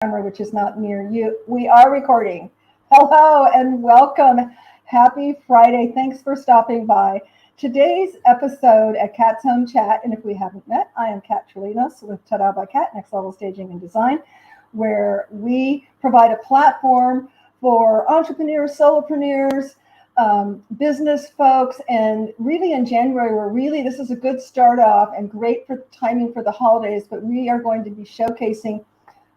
camera, which is not near you. We are recording. Hello and welcome. Happy Friday. Thanks for stopping by. Today's episode at Cat's Home Chat, and if we haven't met, I am Kat Chalinos with Ta-Da by Cat, Next Level Staging and Design, where we provide a platform for entrepreneurs, solopreneurs, business folks, and really in January, this is a good start off and great for timing for the holidays, but we are going to be showcasing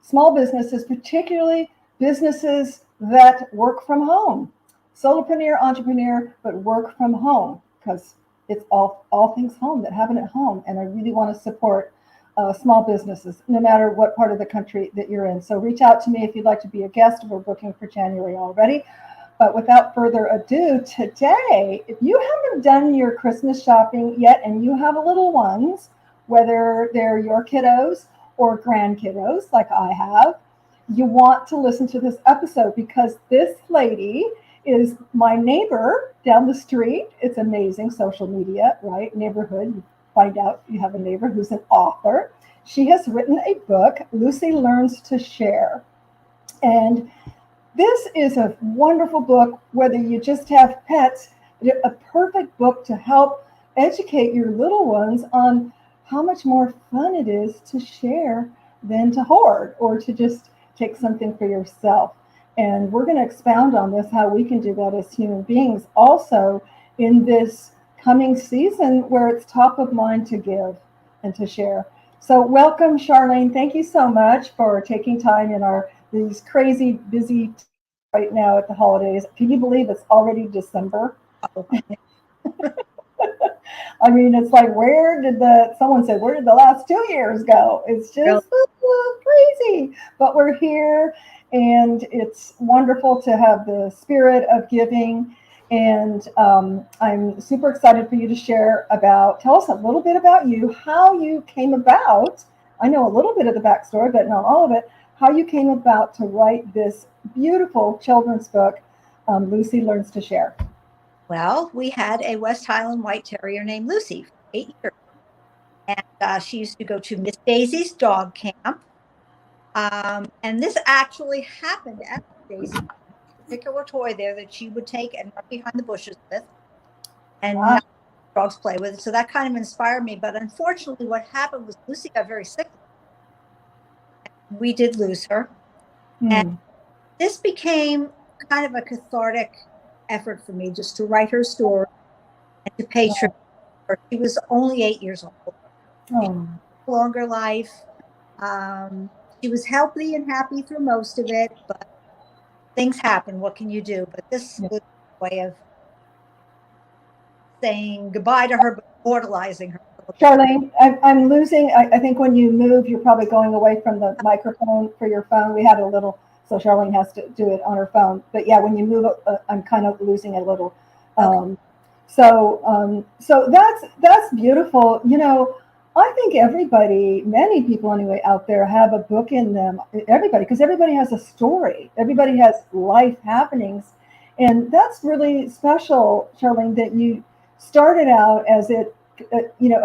small businesses, particularly businesses that work from home. Solopreneur, entrepreneur, but work from home, because it's all things home that happen at home. And I really want to support small businesses, no matter what part of the country that you're in. So reach out to me if you'd like to be a guest. We're booking for January already. But without further ado, today, if you haven't done your Christmas shopping yet and you have little ones, whether they're your kiddos or grandkiddos like I have, you want to listen to this episode because this lady is my neighbor down the street. It's amazing, social media, right? Neighborhood. You find out you have a neighbor who's an author. She has written a book, Lucy Learns to Share. And this is a wonderful book, whether you just have pets, a perfect book to help educate your little ones on how much more fun it is to share than to hoard or to just take something for yourself. And we're going to expound on this, how we can do that as human beings, also in this coming season where it's top of mind to give and to share. So welcome, Sharlene. Thank you so much for taking time in these crazy busy right now at the holidays. Can you believe it's already December? I mean, it's like, someone said, where did the last 2 years go? It's just crazy. But we're here, and it's wonderful to have the spirit of giving. And I'm super excited for you to tell us a little bit about you, how you came about. I know a little bit of the backstory, but not all of it. How you came about to write this beautiful children's book, Lucy Learns to Share. Well, we had a West Highland White Terrier named Lucy for 8 years. And she used to go to Miss Daisy's dog camp. And this actually happened at Daisy's particular toy there that she would take and run behind the bushes with and not dogs play with it. So that kind of inspired me. But unfortunately, what happened was Lucy got very sick. We did lose her. And this became kind of a cathartic effort for me, just to write her story and to pay tribute to her. She was only 8 years old. Longer life. She was healthy and happy through most of it, but things happen. What can you do? But this was a way of saying goodbye to her, but immortalizing her. Sharlene, I'm losing. I think when you move, you're probably going away from the microphone for your phone. We had a little, so Sharlene has to do it on her phone. But yeah, when you move, I'm kind of losing a little. Okay. So that's beautiful. You know, I think many people anyway out there have a book in them. Everybody, because everybody has a story. Everybody has life happenings, and that's really special, Sharlene, that you started out as a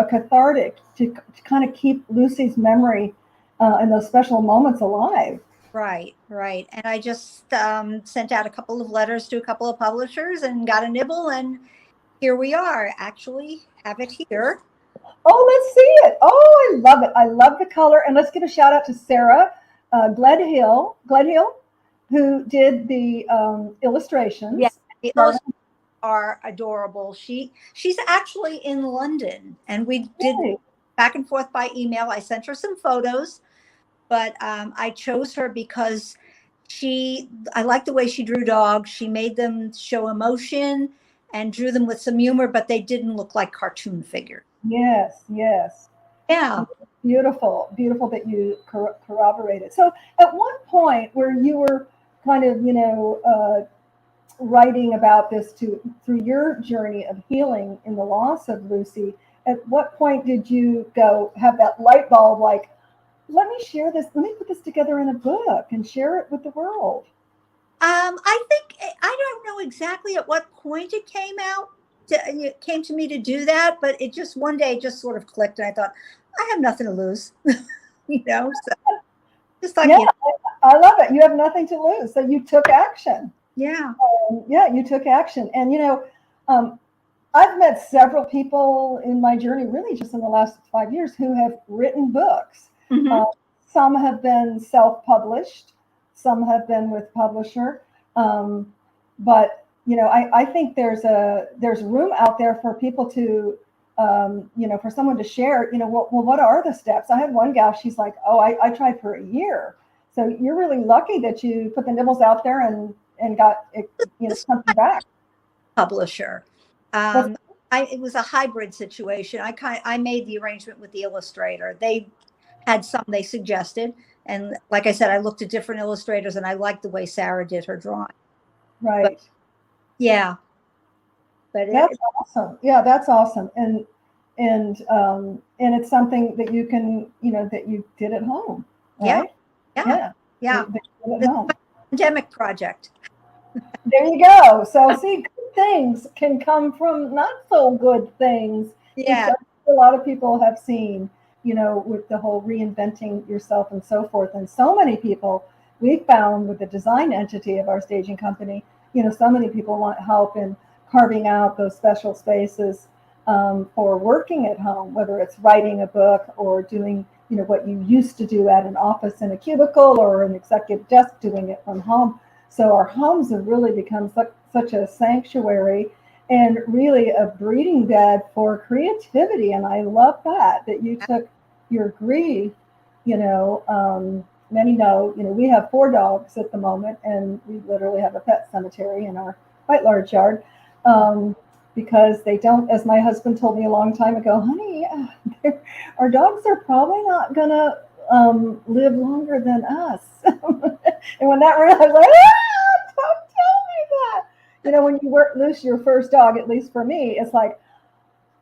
cathartic to kind of keep Lucy's memory and those special moments alive. Right. And I just sent out a couple of letters to a couple of publishers and got a nibble, and here we are. Actually, have it here. Oh, let's see it. Oh, I love it. I love the color. And let's give a shout out to Sarah Gledhill, who did the illustrations. Yes, the illustrations are adorable. She's actually in London, and we did back and forth by email. I sent her some photos, but I chose her because I like the way she drew dogs. She made them show emotion and drew them with some humor, but they didn't look like cartoon figures. Yes. Yeah. Beautiful that you corroborated. So at one point where you were kind of, writing about this through your journey of healing in the loss of Lucy, at what point did you have that light bulb, like, let me share this, let me put this together in a book and share it with the world? I think, I don't know exactly at what point it came to me to do that, but it just one day just sort of clicked, and I thought, I have nothing to lose, so just like, I love it. You have nothing to lose. So you took action. Yeah. Yeah, you took action. And, um, I've met several people in my journey, really just in the last 5 years, who have written books. Mm-hmm. Uh, some have been self-published, some have been with publisher. But I think there's room out there for people to, for someone to share. What are the steps? I had one gal. She's like, oh, I tried for a year. So you're really lucky that you put the nibbles out there and got something back. Publisher. But It was a hybrid situation. I made the arrangement with the illustrator. They had some they suggested, and like I said, I looked at different illustrators, and I liked the way Sarah did her drawing. But right. yeah, but That's awesome. Yeah, that's awesome. And it's something that you can, that you did at home, yeah, right? yeah, Yeah. yeah. That you did at The home. pandemic project. There you go. So see, good things can come from not so good things, which Yeah, a lot of people have seen, with the whole reinventing yourself and so forth. And so many people we found with the design entity of our staging company, so many people want help in carving out those special spaces for working at home, whether it's writing a book or doing, what you used to do at an office in a cubicle or an executive desk, doing it from home. So our homes have really become such a sanctuary and really a breeding bed for creativity. And I love that you took your grief, many know, we have 4 dogs at the moment, and we literally have a pet cemetery in our quite large yard. Because they don't, as my husband told me a long time ago, honey, our dogs are probably not going to live longer than us. And when that ran, I was like, don't tell me that. When you lose your first dog, at least for me, it's like,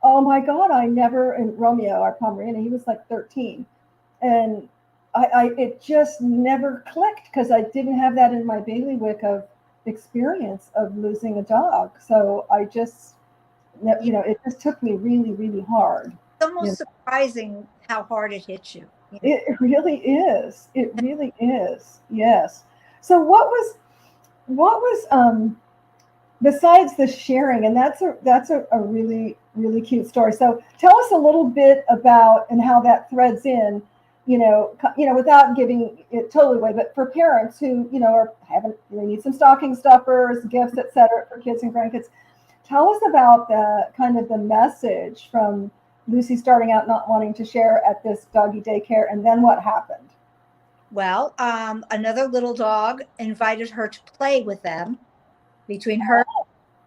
oh my God, and Romeo, our Pomeranian, he was like 13. And it just never clicked because I didn't have that in my bailiwick of experience of losing a dog. So I just, it just took me really, really hard. It's almost surprising how hard it hits you. It really is. It really is. Yes. So what was besides the sharing, and that's a really, really cute story. So tell us a little bit about and how that threads in, without giving it totally away, but for parents who, they need some stocking stuffers, gifts, etc., for kids and grandkids. Tell us about the message from Lucy starting out not wanting to share at this doggy daycare, and then what happened? Well, another little dog invited her to play with them between her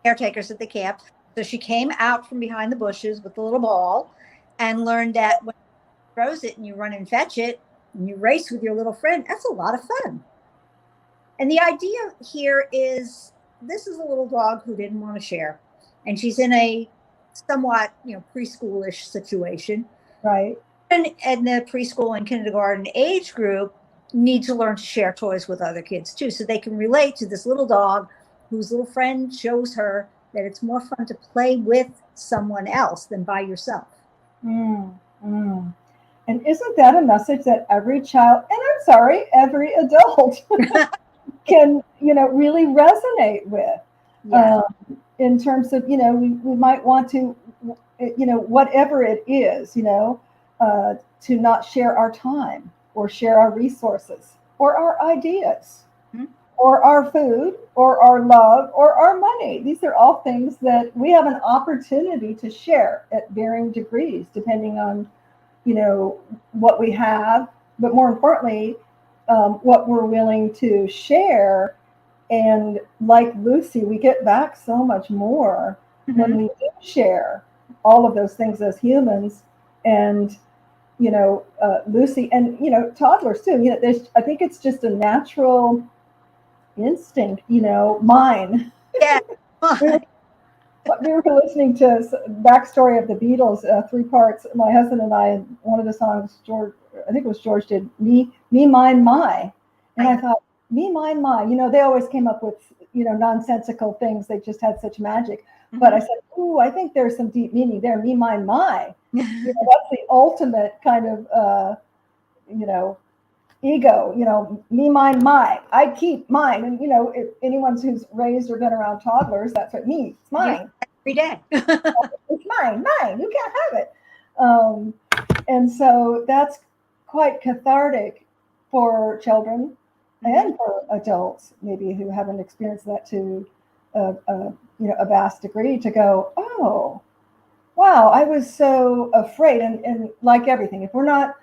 caretakers at the camp. So she came out from behind the bushes with the little ball and learned that when you throws it and you run and fetch it and you race with your little friend, that's a lot of fun. And the idea here is this is a little dog who didn't want to share. And she's in a somewhat, preschoolish situation. Right. And the preschool and kindergarten age group need to learn to share toys with other kids too, so they can relate to this little dog whose little friend shows her that it's more fun to play with someone else than by yourself. Mm, mm. And isn't that a message that every child, and I'm sorry, every adult can, really resonate with? Yeah. In terms of, we might want to, whatever it is, to not share our time or share our resources or our ideas. Mm-hmm. Or our food, or our love, or our money. These are all things that we have an opportunity to share at varying degrees, depending on, what we have, but more importantly, what we're willing to share. And like Lucy, we get back so much more when we do share all of those things as humans. And Lucy, and toddlers too. I think it's just a natural instinct, mine. Yeah. We were listening to backstory of the Beatles, 3 parts. My husband and I, and one of the songs, I think it was George did, me, mine, my. And I thought, me, mine, my. They always came up with, nonsensical things. They just had such magic. Mm-hmm. But I said, ooh, I think there's some deep meaning there. Me, mine, my. That's the ultimate kind of, ego, me, mine, mine. I keep mine. And, if anyone who's raised or been around toddlers, that's what me, it's mine. Every day. It's mine, you can't have it. And so that's quite cathartic for children and for adults, maybe who haven't experienced that to a vast degree, to go, oh, wow, I was so afraid. And like everything, if we're not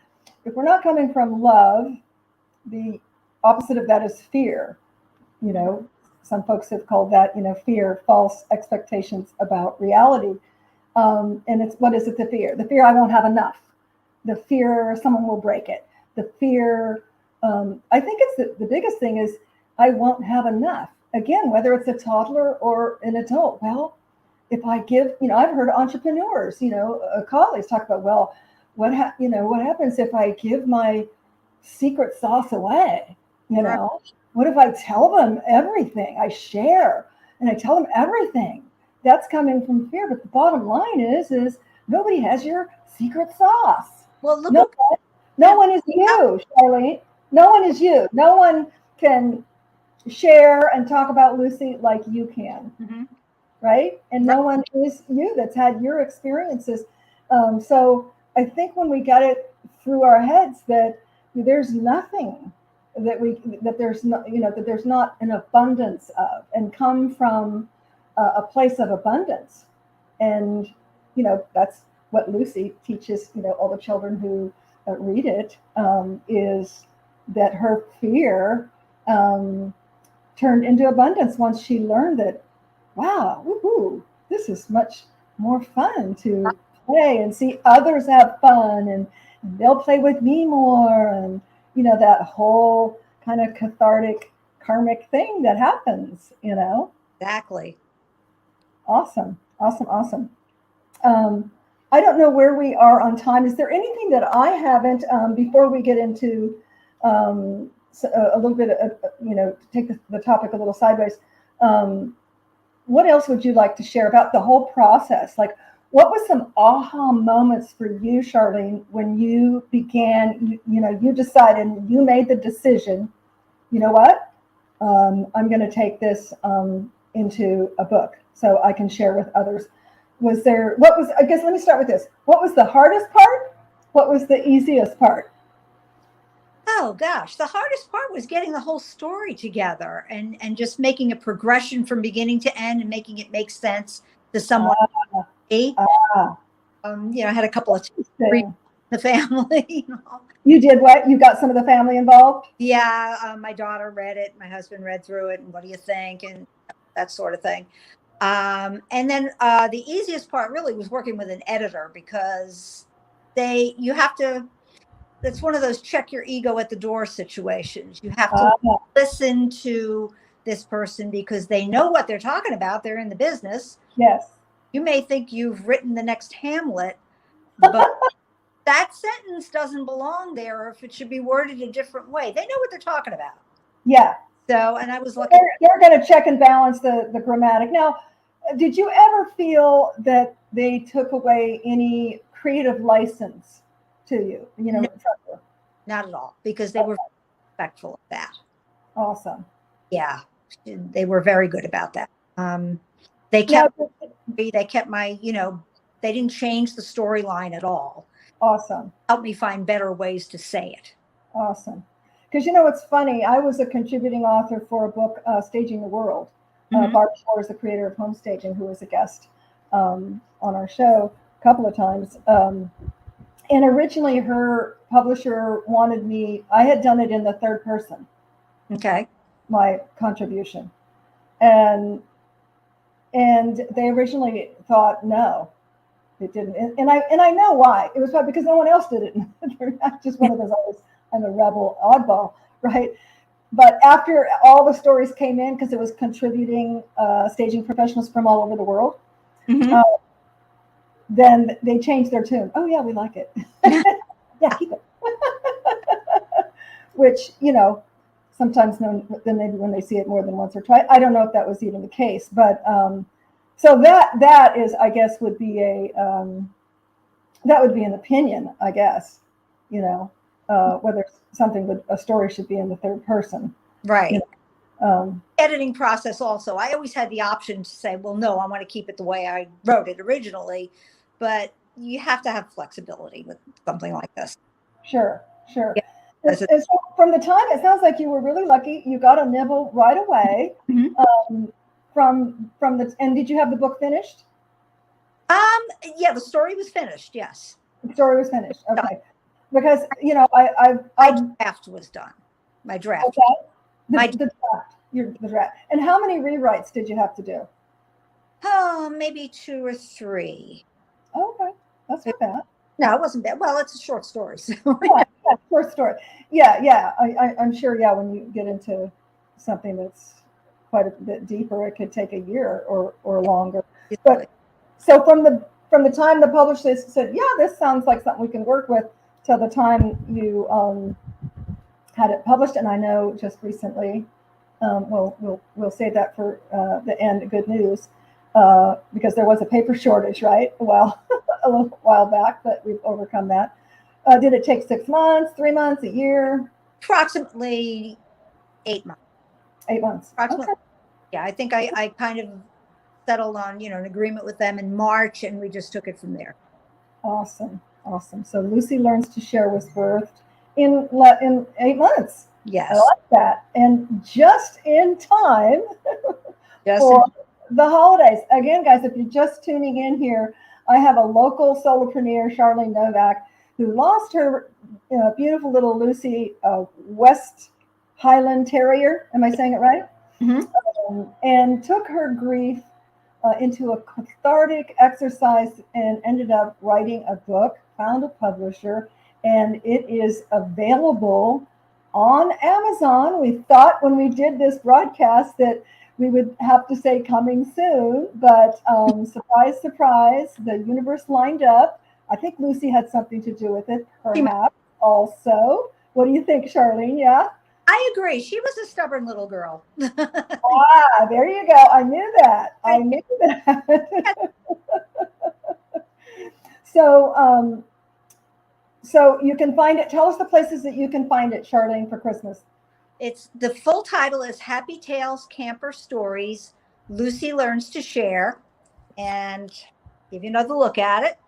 coming from love, the opposite of that is fear. Some folks have called that, fear, false expectations about reality. And what is it? The fear. The fear I won't have enough. The fear someone will break it. The fear, I think it's the biggest thing is I won't have enough. Again, whether it's a toddler or an adult. Well, if I give, I've heard entrepreneurs, colleagues talk about, well, what happens if I give my secret sauce away? What if I tell them everything? I share and I tell them everything. That's coming from fear. But the bottom line is nobody has your secret sauce. Well, no one is you, Sharlene. No one is you. No one can share and talk about Lucy like you can. Mm-hmm. Right? And no one is you that's had your experiences. So I think when we got it through our heads that there's nothing that there's not an abundance of, and come from a place of abundance. And, that's what Lucy teaches, all the children who read it, is that her fear turned into abundance once she learned that, wow, woohoo, this is much more fun to play and see others have fun, and they'll play with me more. And, that whole kind of cathartic karmic thing that happens, Exactly. Awesome. I don't know where we are on time. Is there anything that I haven't, before we get into a little bit of, take the topic a little sideways, what else would you like to share about the whole process? Like, what was some aha moments for you, Sharlene, when you began, you decided, you made the decision, you know what, I'm going to take this into a book so I can share with others. I guess, let me start with this. What was the hardest part? What was the easiest part? Oh gosh, the hardest part was getting the whole story together and just making a progression from beginning to end and making it make sense to someone. I had a couple of the family. You did what? You got some of the family involved? Yeah, my daughter read it. My husband read through it, and what do you think, and that sort of thing. And then the easiest part really was working with an editor, because you have to. It's one of those check your ego at the door situations. You have to listen to this person because they know what they're talking about. They're in the business. Yes. You may think you've written the next Hamlet, but that sentence doesn't belong there, or if it should be worded a different way. They know what they're talking about. Yeah. So, and I was looking. They're going to check and balance the grammatic. Now, did you ever feel that they took away any creative license to you? No, not at all, because they were respectful of that. Awesome. Yeah, they were very good about that. They kept my, they didn't change the storyline at all. Awesome. Helped me find better ways to say it. Awesome. Because it's funny. I was a contributing author for a book, Staging the World. Barb Shore is the creator of Home Staging, who was a guest on our show a couple of times. And originally her publisher wanted me, I had done it in the third person. Okay. My contribution. And they originally thought, no, it didn't. And I know why. It was probably because no one else did it. They're not just one of those, I'm a rebel oddball, right? But after all the stories came in, because it was contributing staging professionals from all over the world, then they changed their tune. Oh yeah, we like it. Yeah, keep it. Which, sometimes then maybe when they see it more than once or twice, I don't know if that was even the case, but so that is, I guess, would be an opinion, I guess, whether a story should be in the third person. Right. Editing process also. I always had the option to say, well, no, I want to keep it the way I wrote it originally, but you have to have flexibility with something like this. Sure. Yeah. And so from the time, it sounds like you were really lucky. You got a nibble right away. Mm-hmm. And did you have the book finished? Yeah, the story was finished. Yes. The story was finished. Okay. Done. Because, my draft was done. My draft. Okay. The draft. The draft. And how many rewrites did you have to do? Oh, maybe 2 or 3. Okay. That's not bad. No, it wasn't bad. Well, it's a short story. So. Yeah, short story. Yeah. I'm sure, when you get into something that's quite a bit deeper, it could take a year or longer. But so from the time the publisher said, yeah, this sounds like something we can work with, till the time you had it published, and I know just recently, we'll save that for the end. Good news, because there was a paper shortage, right? Well, a little while back, but we've overcome that. Did it take 6 months, 3 months, a year? Approximately 8 months. 8 months. Okay. Yeah, I think I kind of settled on, an agreement with them in March, and we just took it from there. Awesome. So Lucy Learns to Share was birthed in 8 months. Yes. I like that. And just in time for the holidays. Again, guys, if you're just tuning in here, I have a local solopreneur, Sharlene Novak, who lost her beautiful little Lucy, West Highland Terrier. Am I saying it right? Mm-hmm. And took her grief into a cathartic exercise and ended up writing a book, found a publisher, and it is available on Amazon. We thought when we did this broadcast that we would have to say coming soon, but surprise, surprise, the universe lined up. I think Lucy had something to do with it, perhaps, also. What do you think, Sharlene? Yeah? I agree. She was a stubborn little girl. There you go. I knew that. So you can find it. Tell us the places that you can find it, Sharlene, for Christmas. The full title is Happy Tales Camper Stories, Lucy Learns to Share. And give you another look at it.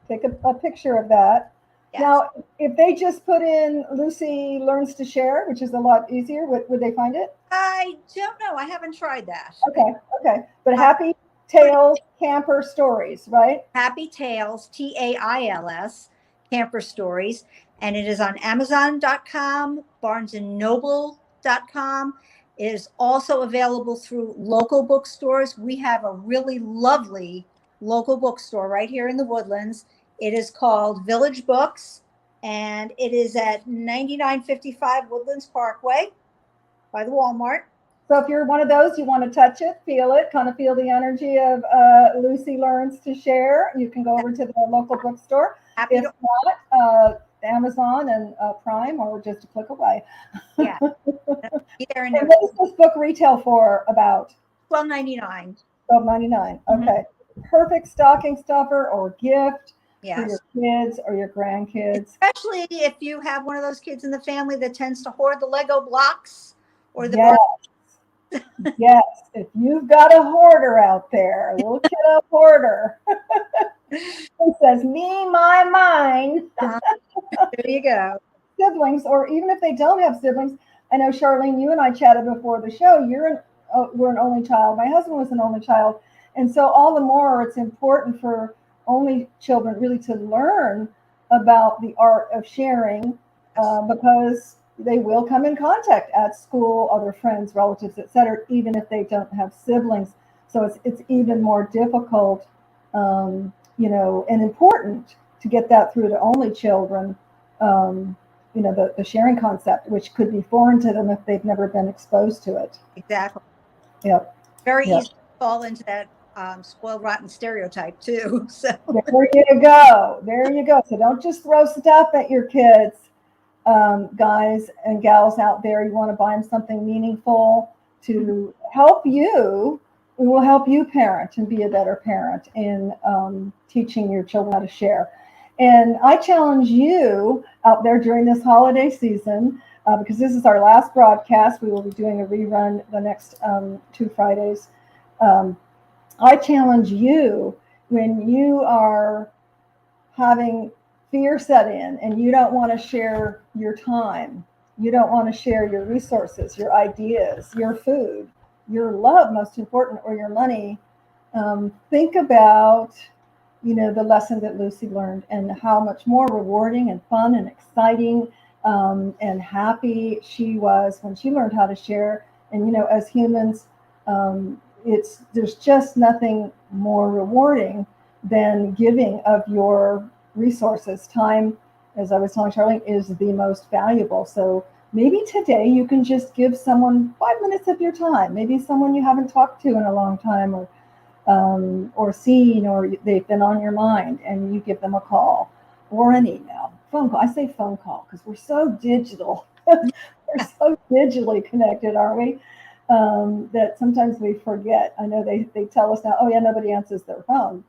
Take a picture of that. Yes. Now, if they just put in Lucy Learns to Share, which is a lot easier, would they find it? I don't know. I haven't tried that. Okay. But Happy Tales Camper Stories, right? Happy Tales, TAILS, Camper Stories. And it is on Amazon.com, BarnesandNoble.com. It is also available through local bookstores. We have a really lovely local bookstore right here in the Woodlands. It is called Village Books, and it is at 9955 Woodlands Parkway by the Walmart. So if you're one of those, you want to touch it, feel it, kind of feel the energy of Lucy Learns to Share, you can go over to the local bookstore. If not, Amazon and Prime, or just a click away. Yeah. And what does this book retail for about? $12.99. $12.99. Okay. Mm-hmm. Perfect stocking stuffer or gift. Yes. For your kids or your grandkids. Especially if you have one of those kids in the family that tends to hoard the Lego blocks or the Yes. If you've got a hoarder out there, a little kiddo hoarder. Who says, me, my, mine. There you go. Siblings, or even if they don't have siblings. I know, Sharlene, you and I chatted before the show. We're an only child. My husband was an only child. And so all the more it's important for only children really to learn about the art of sharing, because they will come in contact at school, other friends, relatives, etc., even if they don't have siblings. So it's even more difficult, and important to get that through to only children, the sharing concept, which could be foreign to them if they've never been exposed to it. Exactly. Yep. Very easy to fall into that spoiled rotten stereotype too. So there you go. So don't just throw stuff at your kids, guys and gals out there. You want to buy them something meaningful to help you. We will help you parent and be a better parent in teaching your children how to share. And I challenge you out there during this holiday season, because this is our last broadcast. We will be doing a rerun the next 2 Fridays. I challenge you, when you are having fear set in and you don't want to share your time, you don't want to share your resources, your ideas, your food, your love, most important, or your money, think about, the lesson that Lucy learned and how much more rewarding and fun and exciting and happy she was when she learned how to share. And as humans, there's just nothing more rewarding than giving of your resources. Time, as I was telling Sharlene, is the most valuable. So maybe today you can just give someone 5 minutes of your time, maybe someone you haven't talked to in a long time, or seen, or they've been on your mind, and you give them a call or an email, phone call. I say phone call because we're so digital. We're so digitally connected, aren't we? That sometimes we forget. I know they tell us now, oh yeah, nobody answers their phone.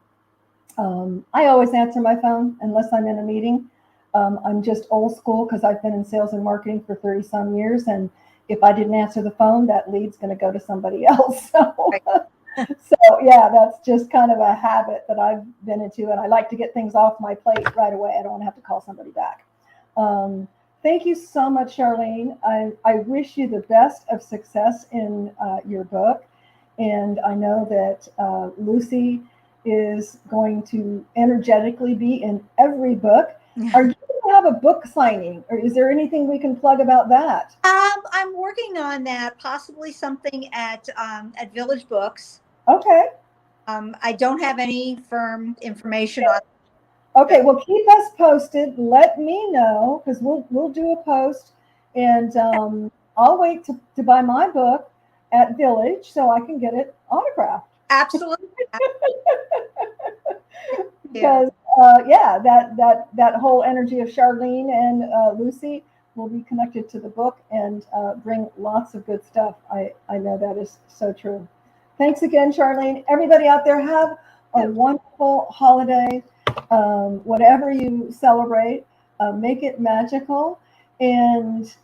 I always answer my phone unless I'm in a meeting. I'm just old school because I've been in sales and marketing for 30 some years. And if I didn't answer the phone, that lead's going to go to somebody else. So yeah, that's just kind of a habit that I've been into. And I like to get things off my plate right away. I don't want to have to call somebody back. Thank you so much, Sharlene. I wish you the best of success in your book. And I know that Lucy is going to energetically be in every book. Are you going to have a book signing, or is there anything we can plug about that? I'm working on that, possibly something at Village Books. Okay. I don't have any firm information on. Okay, well, keep us posted. Let me know, because we'll do a post, and I'll wait to buy my book at Village so I can get it autographed. Absolutely. Because that whole energy of Sharlene and Lucy will be connected to the book and bring lots of good stuff. I know that is so true. Thanks again, Sharlene. Everybody out there, have a wonderful holiday. Whatever you celebrate, make it magical, and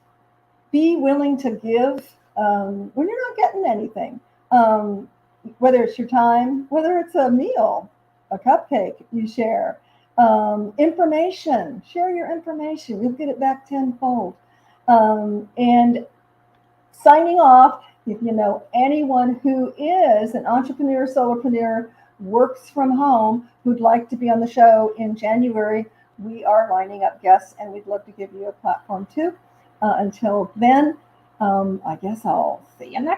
be willing to give when you're not getting anything. Whether it's your time, whether it's a meal, a cupcake you share, information, share your information. You'll get it back tenfold. And signing off, if you know anyone who is an entrepreneur, solopreneur, works from home, who'd like to be on the show in January, we are lining up guests, and we'd love to give you a platform too. Until then, I guess I'll see you next